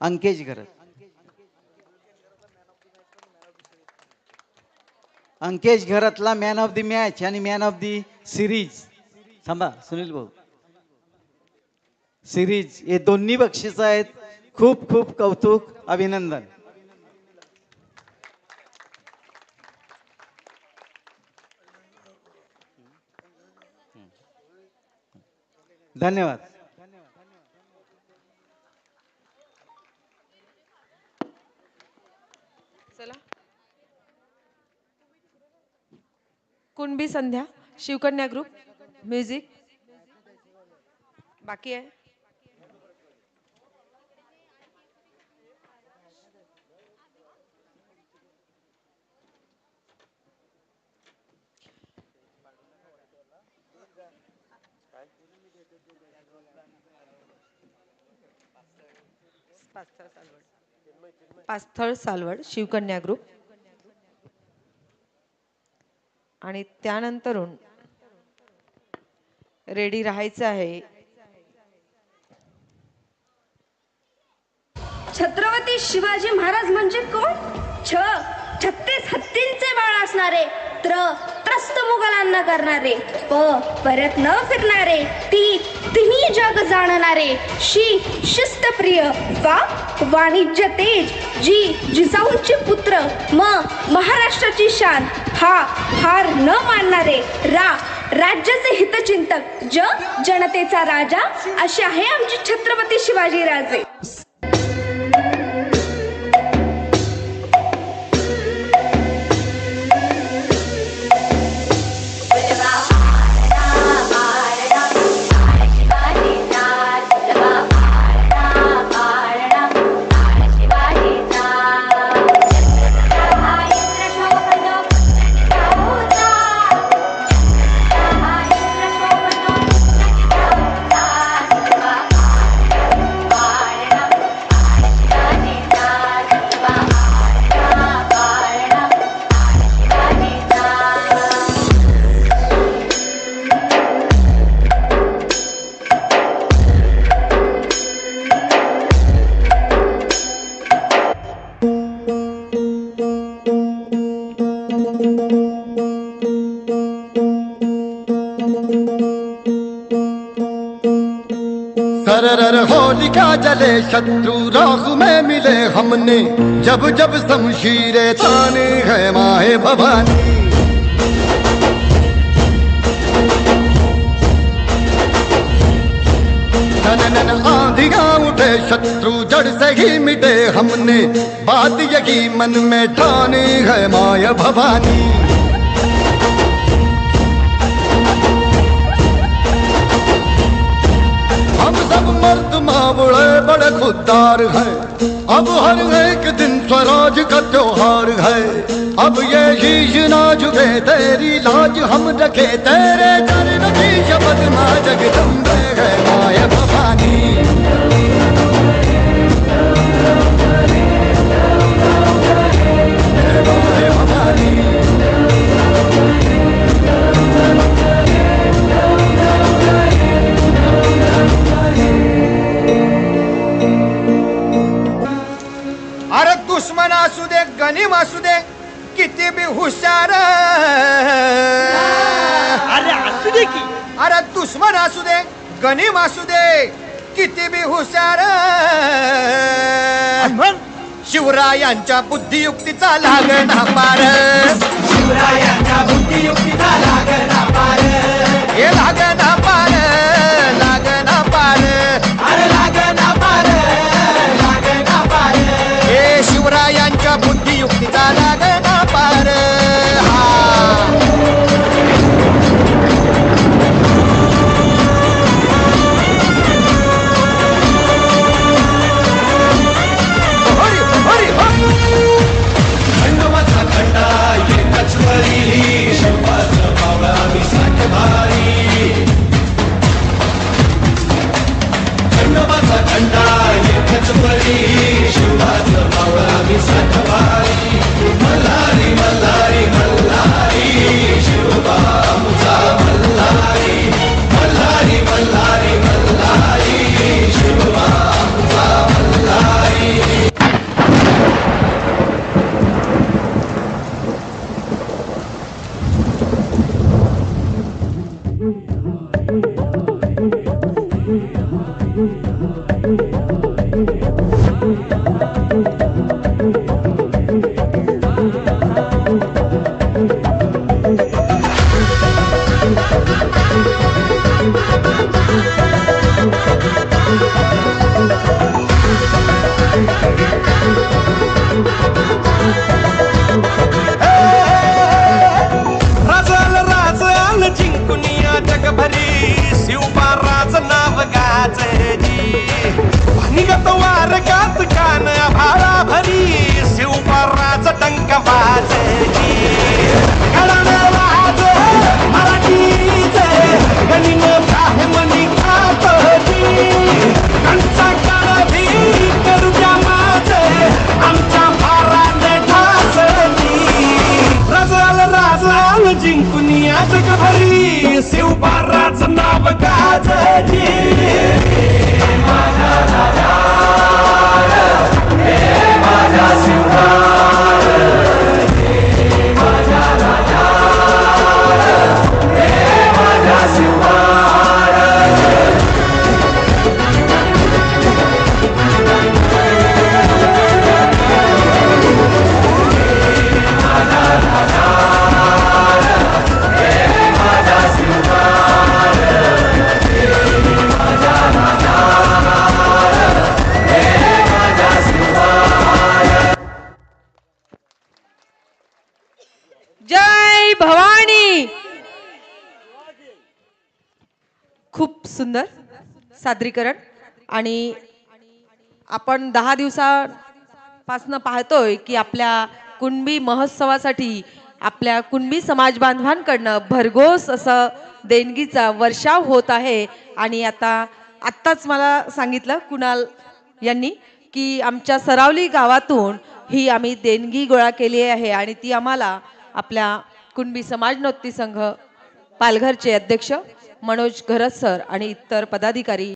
अंकेश घरत. अंकेश घरातला man of the match आणि man of the series. थांबा सुनील भाऊ, सिरीज हे दोन्ही बक्षीस आहेत. खूप खूप कौतुक, अभिनंदन. धन्यवाद. चला, कुणबी संध्या शिवकन्या ग्रुप म्युझिक बाकी आहे. पास्थळ सालवड शिवकन्या ग्रुप आणि त्यानंतरून रेडी राहायचं आहे. छत्रपती शिवाजी महाराज म्हणजे कोण? 36 हत्तींचे बाळ असणारे, त्रस्त मुघलांना करणारे, परत न फिरणारे, तिन्ही जग जाणणारे, शिस्तप्रिय, वाणिज्य तेज, जिजाऊंचे पुत्र, महाराष्ट्राची शान, हार न मानणारे, राज्याचे हितचिंतक, जनतेचा राजा, असे आहे आमचे छत्रपती शिवाजी राजे. सरर होलिका जले शत्रु राह में मिले हमने, जब जब शमशीरें ताने है माए भवानी. नन आंधियां उठे शत्रु जड़ से ही मिटे हमने, बात यही मन में ठाने है माया भवानी. हम सब मर्द मावड़े बड़े खुददार हैं, अब हर एक दिन स्वराज का त्योहार है. अब ये शीश ना झुके तेरी लाज हम रखे, तेरे चरण की शपथ मां जगदम्बे है माया भवानी. माया भवानी. अरे दुश्मन असू दे, गनीम असू दे, किती बी हुशार, अरे असू दे की. अरे दुश्मन असू दे, गनीम असू दे, किती बी हुशार, शिवरायांच्या बुद्धियुक्तीचा लागना पार. शिवरायांच्या बुद्धियुक्तीचा लागना पार. हे लागना पार, लागना पार, अरे लागना पार, लागना पार. हे शिवरायांच्या बुद्धियुक्तीचा लागना पार. खंडा ये कचवरी, शिवाचं पावळा मी साठ भारी. राजाला राजाल जिंकुनिया जगभरी शिवबाराच नाव गाजजी निगत वारगात कान भाळा भरी शिवबाराच टंक वाजजी गळण वाज मराठीचे गणिन ब्राह्मणी खातजी कंचा काळी करू द्या माझे आमच्या भाराने ठासजी राजाल जिंकुनिया जगभरी शिवबाराच नाव गाजजी जय भवानी. खूप सुंदर सादरीकरण. आणि आपण 10 दिवसापासून पाहतोय की आपल्या कुणबी महोत्सवासाठी आपल्या कुणबी समाज बांधवांकडनं भरघोस असं देणगीचा वर्षाव होत आहे. आणि आत्ताच मला सांगितलं कुणाल यांनी की आमच्या सरावली गावातून ही आम्ही देणगी गोळा केली आहे आणि ती आम्हाला आपल्या कुणबी समाज नृत्य संघ पालघरचे अध्यक्ष मनोज घरत सर आणि इतर पदाधिकारी